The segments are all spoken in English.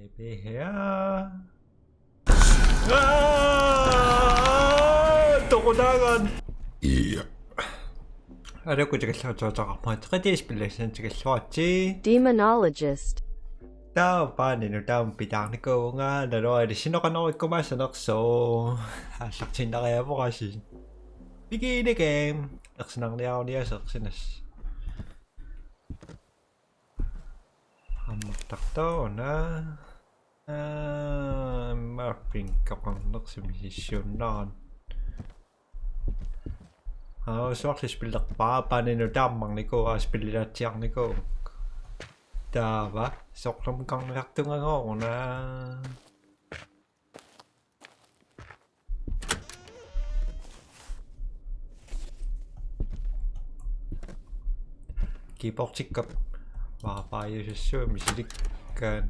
Maybe here. Догоогоо. Арайгүй жигэлж байгаа мод гадиш билсэн жигэллуучи. Demonologist. Таа бааны нүдам бидаарникоо nga нароо шиноганоо иккумаасанерсоо аллартиннариавораси. Бигинегэм эрсинарниаруниасерсинас. Аммартартаона mapping kapannersimississuunnaran soorlispillerpaa taammarniku aaspillilaatiarniku taava soorlumkarniartungagooruna kiportikkap vaapaajusussuumi silikkaan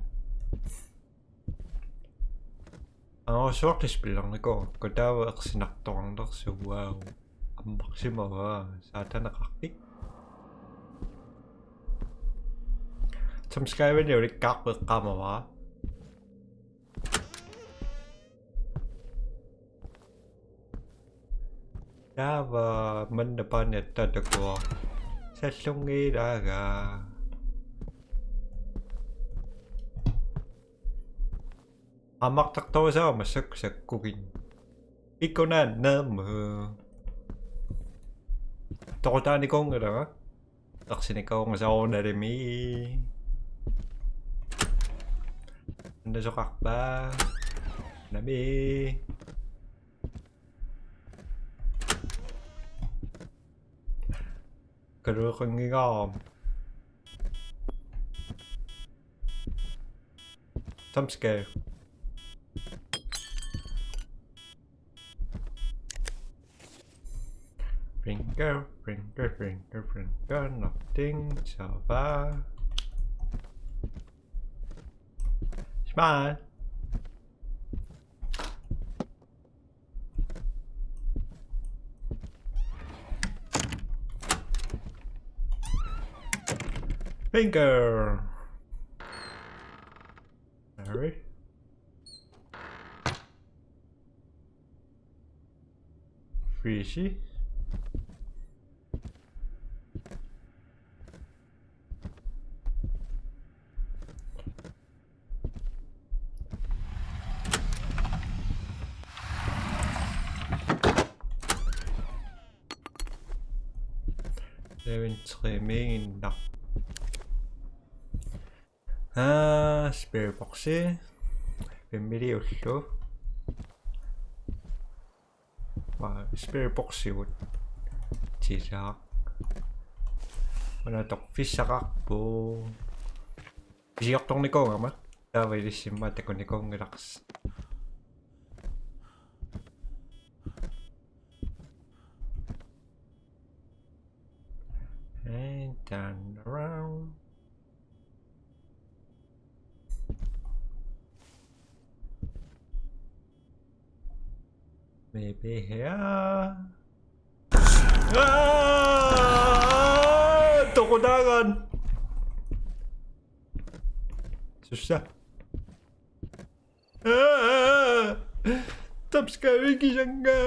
soorlispillerniku kutaava ersinartornersuuaau аммарсимава саатанеқарпик тамскаавани уликкаарпеққамава таава маннапаниаттатакуа саллунгиилаага аммартартуусаама саккугин иккунааннаама Tortanikongera. Taksinikaong sa onarimi. Nasukak ba? Nami. Karukong ngigam. Tamske. Finger, nothing, so far. Smile. Finger. Sorry. Fishy. Trimming no. Spare boxi. Pemiliullu. Spare boxi would tisa. Wala tok fissaqarpu. Pisiortornikonga taavalissimma takunikongilaqs. And turn around. Maybe here. Dogoogan. Susah. Tamskari kisanga.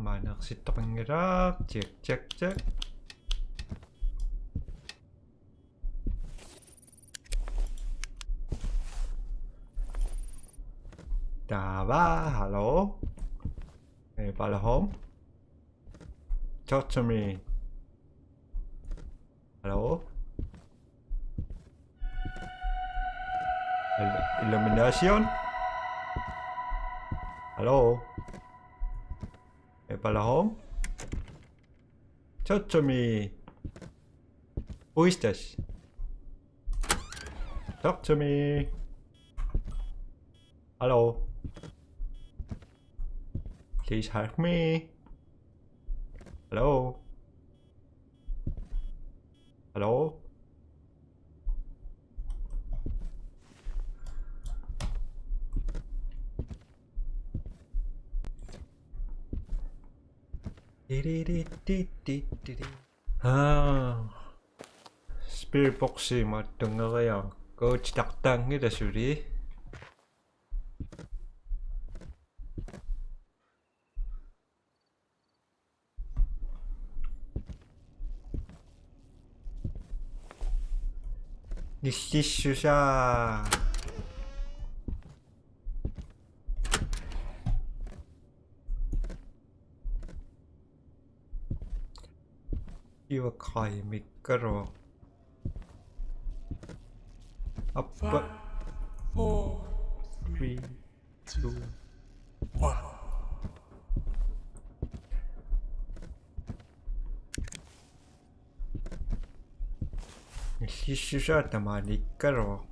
Manaqsittoqangira check Tava, hello. Anybody home? Talk to me. Hello? Illumination? Hello? Anybody home? Talk to me. Who is this? Talk to me. Hello? Please help me. Hello? Hello? 띠리리띠띠띠리. 스필복시 맞던가요? 거치 닭당이다 소리. 니시슈샤. 이거 거의 미끄러. 아빠. 4, 3, 2, 1. 니시슈샤 때만 미끄러.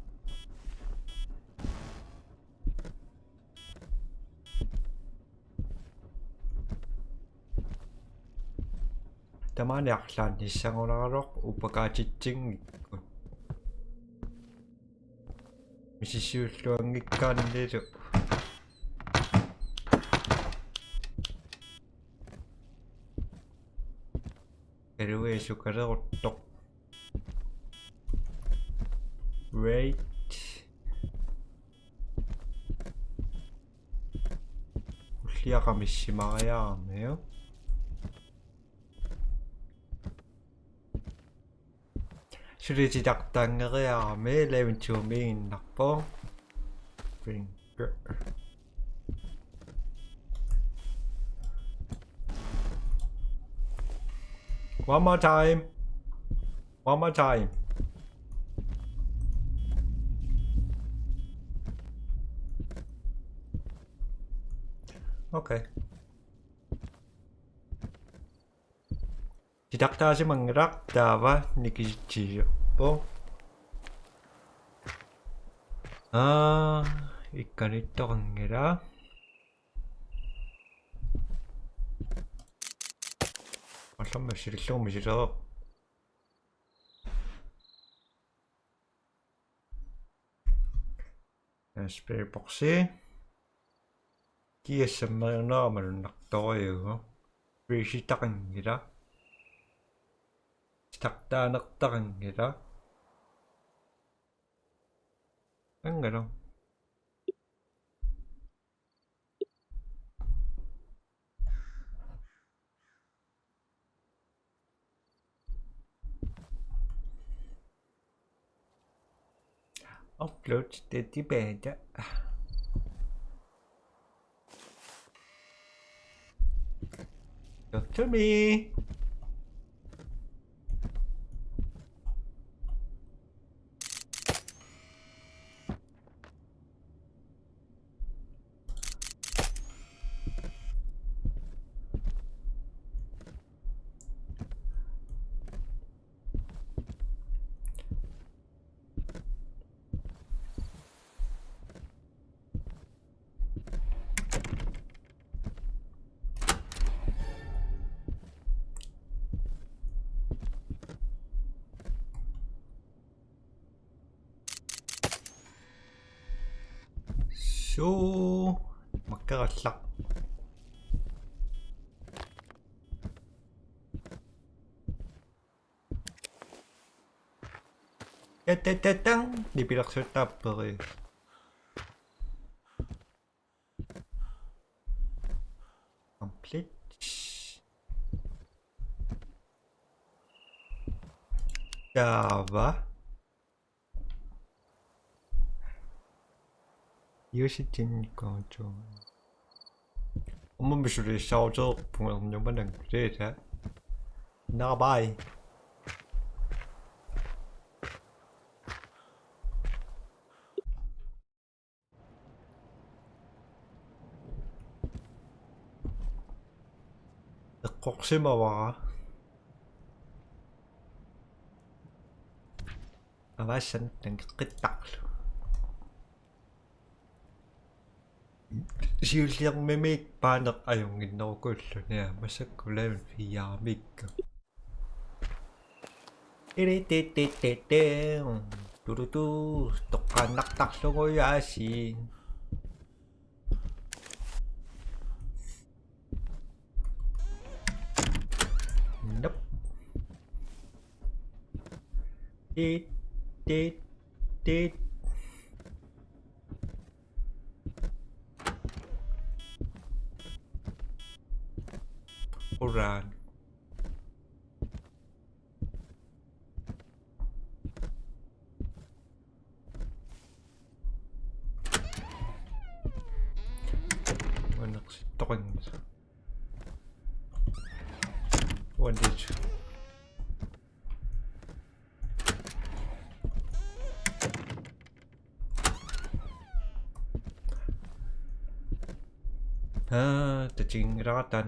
때만 약간 이상하러 우빠가지찡. 미시슈르니까 내려. 에르웨이 슈가르 오똑. Wait. 훌리아가 미시마야 하네요. 슈리지 닭당을 하면 레몬 주민 낙보. 링크. One more time. One more time. Okay. Didakta menggerak dawa nikiji po. Ikan itu menggerak. Masa masih risau. Spirit boxy. Kia sama nama nak tahu ya. Beri tak menggerak. Takta naktakangita. Ang upload steady beda. Talk to me. So, magkakaslak. Tetang, di pilak sa top pare. Complete. Java. 이것이 찐니까 좀 엄마 미술이 샤오저 봉황용반은 그래 나바이 혹시 마와 아마산 땡끝딱 시울리ang mimik panak ayong ginokol niya masak kulay fiyamik 띠리띠띠띠띠 두루두 똑같nak takso yasin Tít, tít, tít. Uran. Naqsittoqin. Wandich. Tachingiratan.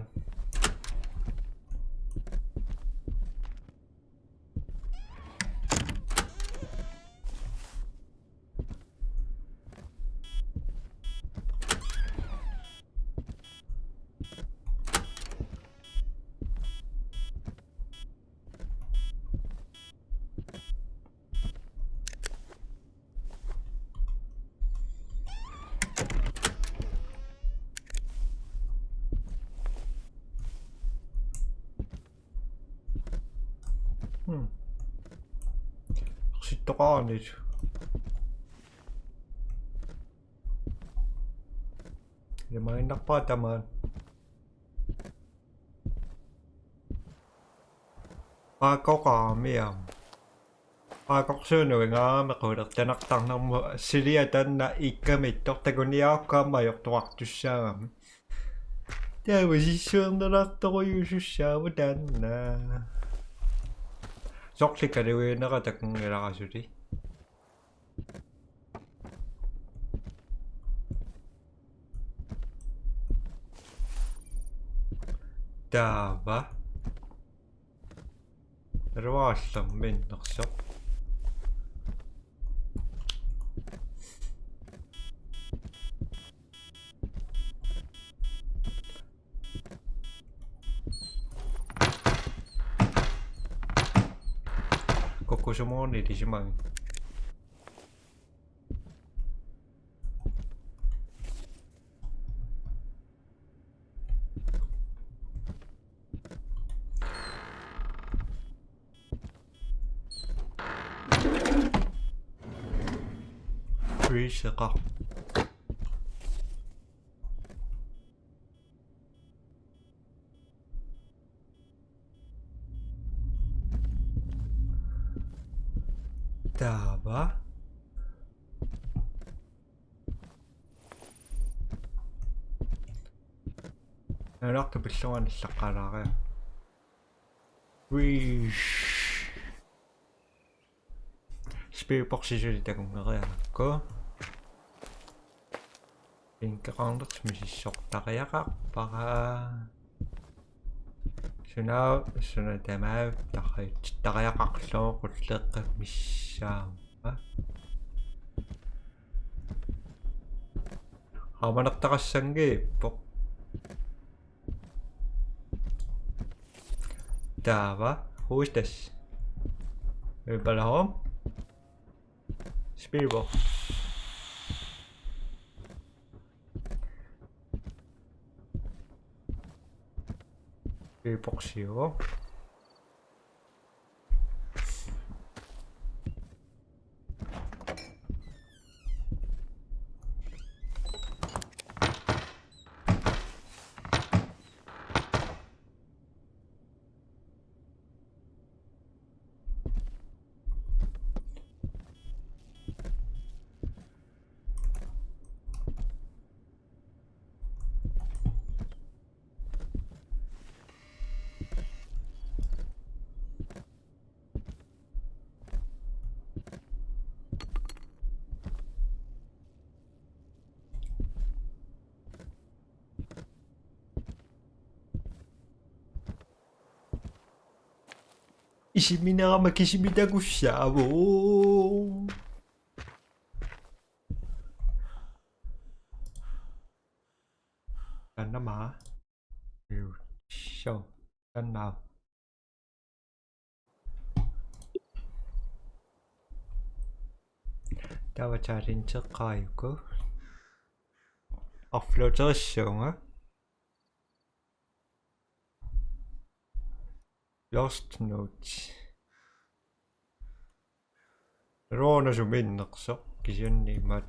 Naqsittoqaarnit. Limainarpaatamaan. Qaaqoqaamiam. Qaaqorsuunuingaamaqullertanartarnermu siliatanna ikkamittort takuniaakkaamajortuartussaagami. Taavasissuernerartoruyusussaamu taanna. Sorlikaluineratakungilarasuli. Taava. Ruaallerminnersoq. Kokusumoornilisimang. Riseqa. Taava. Anartupilluanallaqalaria. Rish. Spiiporсисули такунгериаракку. Инкеқарнерт мисиссортариақарпара. Суна тамаа тахиттариақарлоо qulleqqa миссаама. Аманертақассангииппо. Таава, хуистас. Балаом. Спирбо. Спирбоксио. Isiminarama kisimitakussaavu. Tannamaa. Show. Tannaa. Tavatarinteqqaayuku. Arfluuterissuunga. Lost notes. Roona som innerso kisiannimat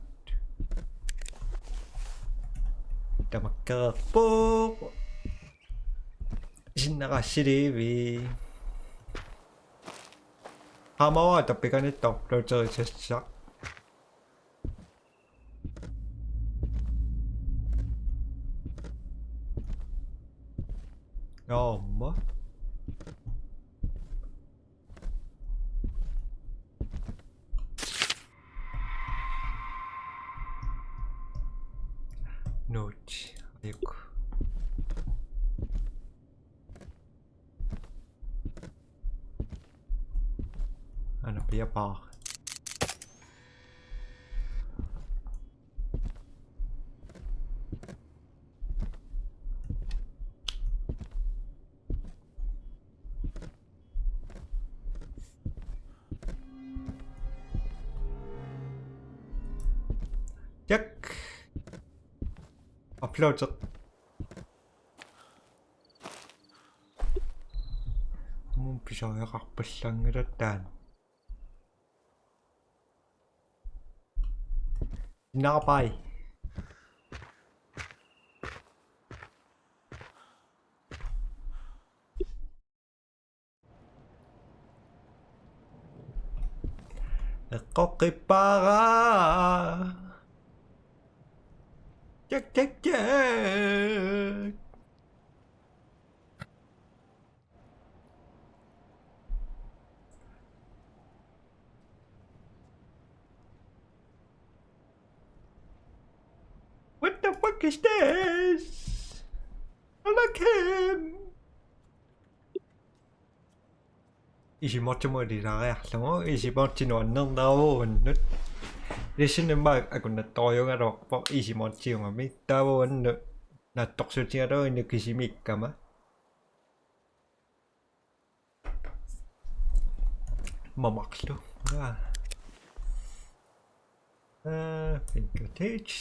tamakkeerpoo sinnaqassiliivi qaamawaa tappikanittorluuterisassa Jaamma. Note. Ayoko. Ano pa pa? Yak. Upload sa mun pisaya kakpaslangirattaan. Nakapay. Kokipara. Jack. What the fuck is this? I like him. Isimatsumoodilaariarlugu isimaattinuannernaavuuannut lissinemmaak akunnatoriungaluarpo isimaattiungami taavuannu naattorsutigaluinnu kisimikkama mamarlu fingertips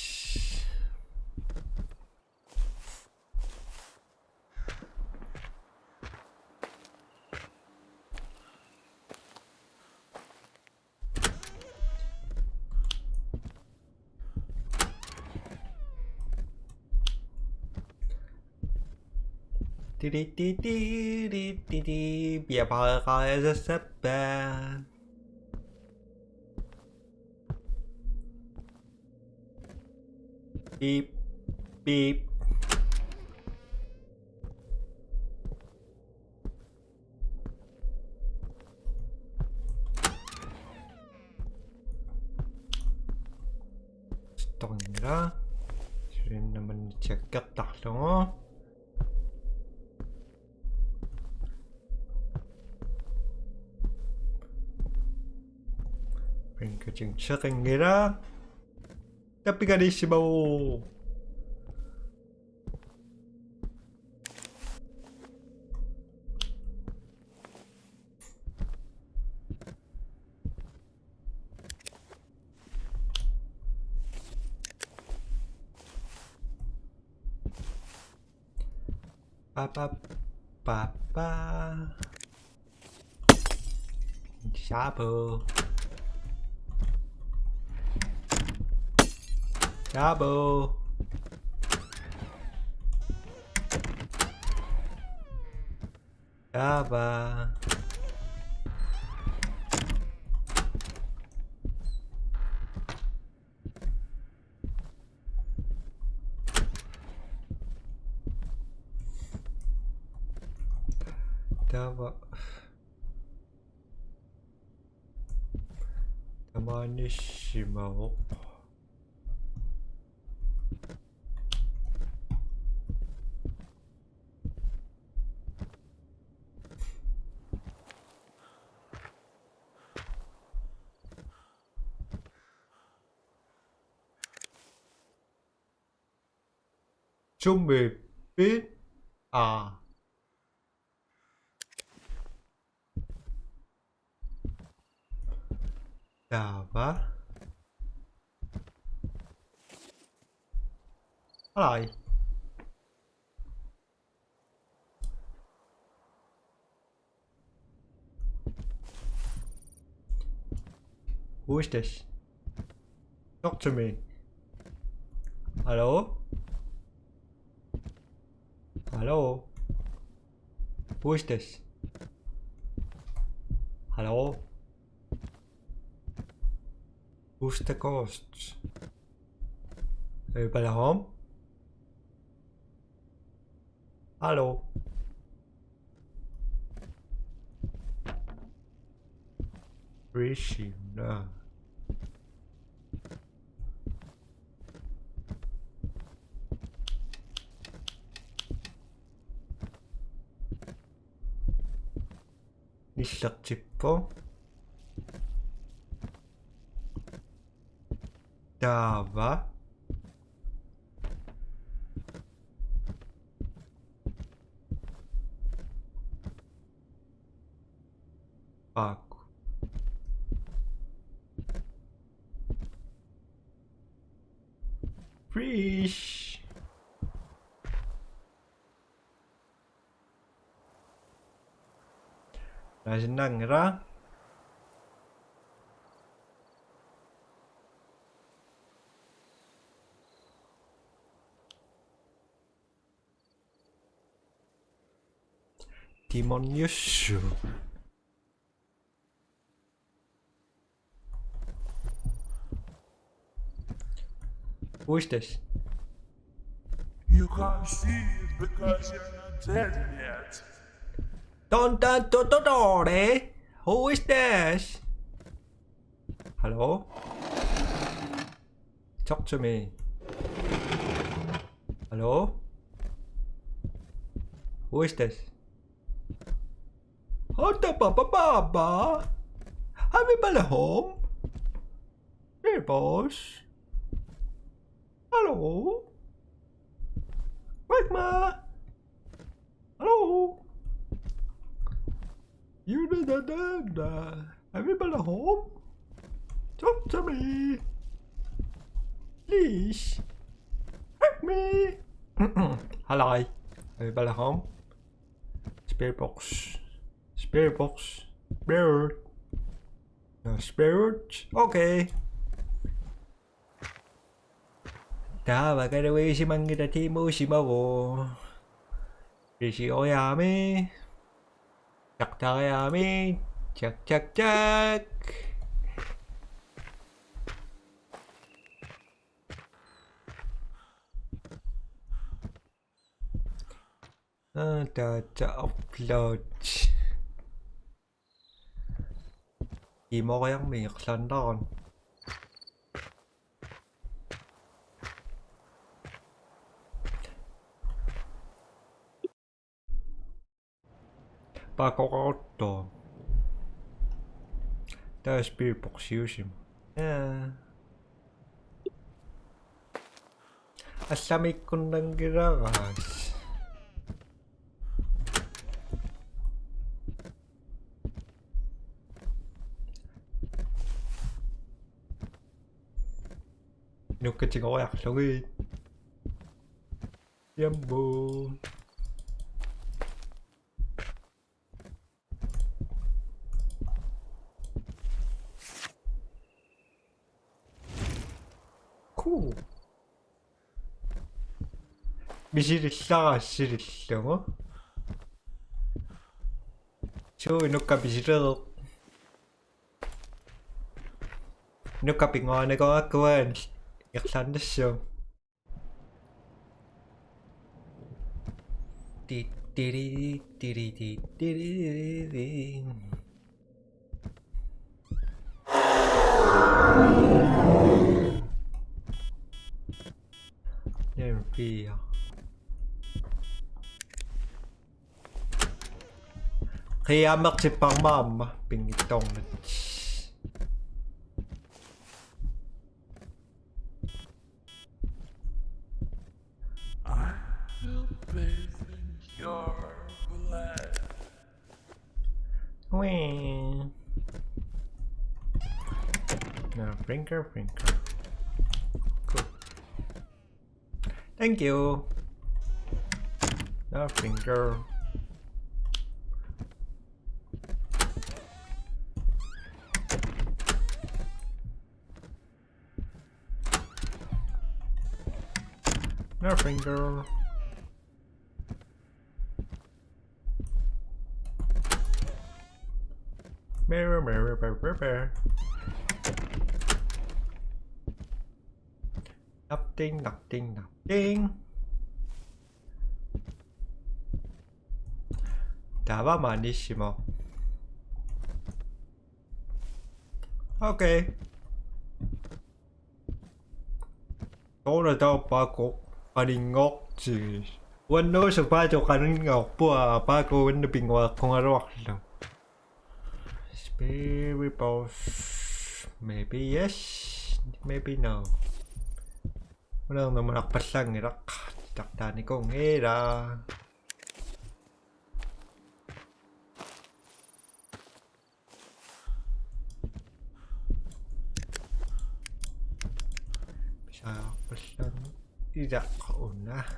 Biar pakai sesepan. Beep. Stångra. Sudah naman check-up taklo. Kacang ngira tapi gak diisi bau papa sabu Double. Daba. Daba. Tamanissimo. Chuẩn bị Dava lại Who is this? Talk to me. Hello? Hello? Who is this? Hello? Who's the ghost? Everybody home? Hello? Where is she? No. Nissak Chippo? Dava? Paco. Fish. Nasinangra. Demonologist. Who is this? You can't see it because you're not dead yet. Don't, who is this? Hello? Talk to me. Hello? Who is this? Hota Baba? Have you been home? Hey, boss. Hello? Wagma? Hello? You da. Have you been home? Talk to me. Please. Help me. Hello. Have you been home? Spirit box. Spirit box. Spirit. No spirit. Okay. 다 와가려고 시망기다 티모시마고 리시오야미 짝짝야미 짝짝짝 data upload 이모양 미역산던 바꿔갔다. 다시 빌복시우심. 아싸미 꾼당기라가. 이렇게 찍어 약속을. 얌보. Cool. 미실있어 실있어 Chứ nó cà bị rơ nó cà bị ngon nó có quên nhặt sẵn đó xong đi đi đi đi đi đi đi đi đi nên vì khi mặc chỉ bằng mà bình tông Now, brinker. Cool. Thank you. Now, brinker. No finger. Mirror, mirror, mirror, mirror. Nothing, nothing, nothing. Estaba malísimo. Ok. Tối rồi tao ba cô ba đi ngót chứ. Quên nói sự ba cho cái ngọc bùa ba cô bên bên ngoài không có rõ lắm. Spirit boss. Maybe yes, maybe no. Nó mà đọc bạch sang người đó. Đặt ta này có nghe ra. Sao bạch sang đi ra ổn á.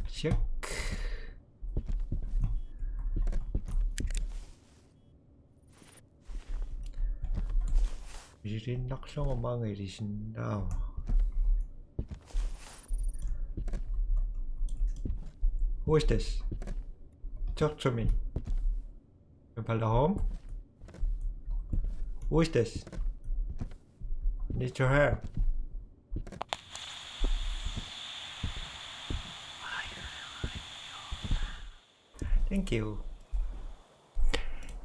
Check. Birin nakso mga irisin daw. Who is this? Talk to me. Hello home? Who is this? Need your help. Thank you.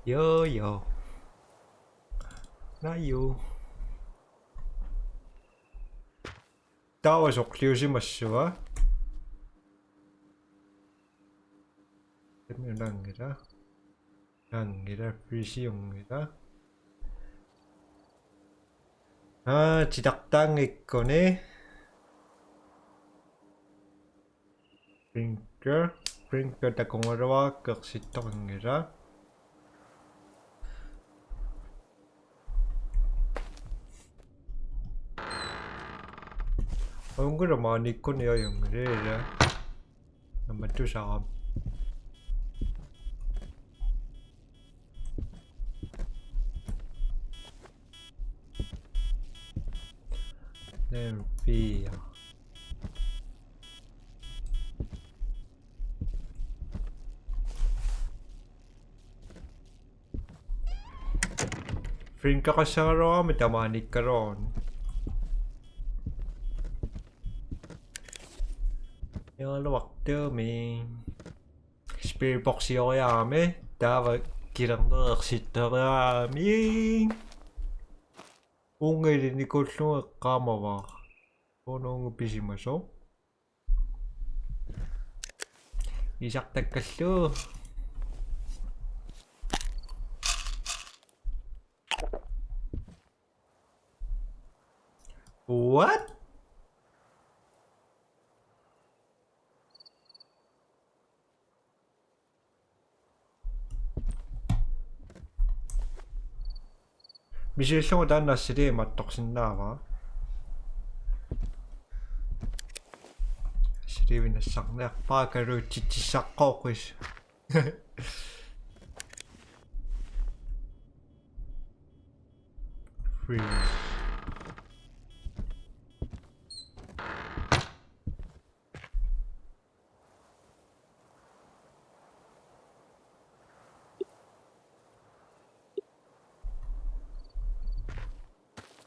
Yo yo. Not you. That was okuyushimashua. 랑이라 불시용이다. 아, 지닥당의 거네. Sprinkler ta 공으로와 극시떡이라. 얼굴을 많이 꺼내요, 영어를. 한번 주사. via Friend ka sa ron, may tamanik ka ron. Yung waktu mi spirit box yo ya me dapat kirang sitter mi ungay ni ko no kama wa ono bisimaso isak takkasu what? 미실성을 단나 시리에 맞독신나와 시리위는 싹내 바가를 지치 싹거고 있어 freeze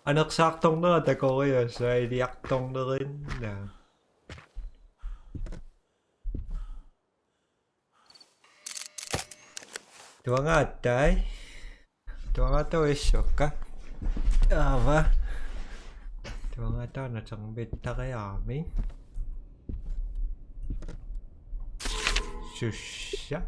Anak saktong na ako kayo sa iliaktong na rin na. Tuwa nga tay. Tuwa nga to isyo ka. Aba. Tuwa nga to na sang bita kay amin. Susya.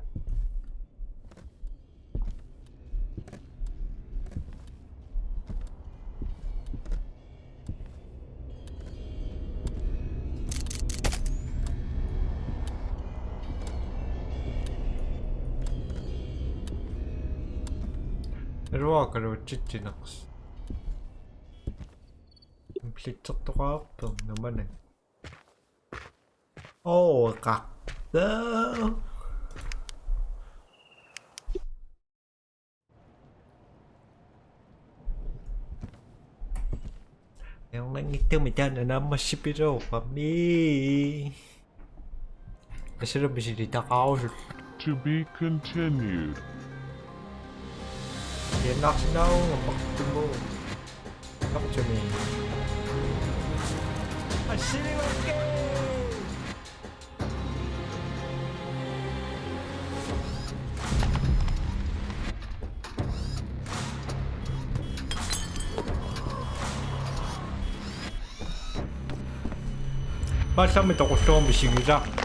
Ruokailu chichinaksi. Plitsottoqa apper namanen. Oh, kak. 있어. 영랑이 때문에 너무 시비로 밤이 싫은 미실이 다가오실 To be continued. 옛날 나온 막뭐 깜짝이 아 싫어할게 말싸움에 더 고스톱 미식이자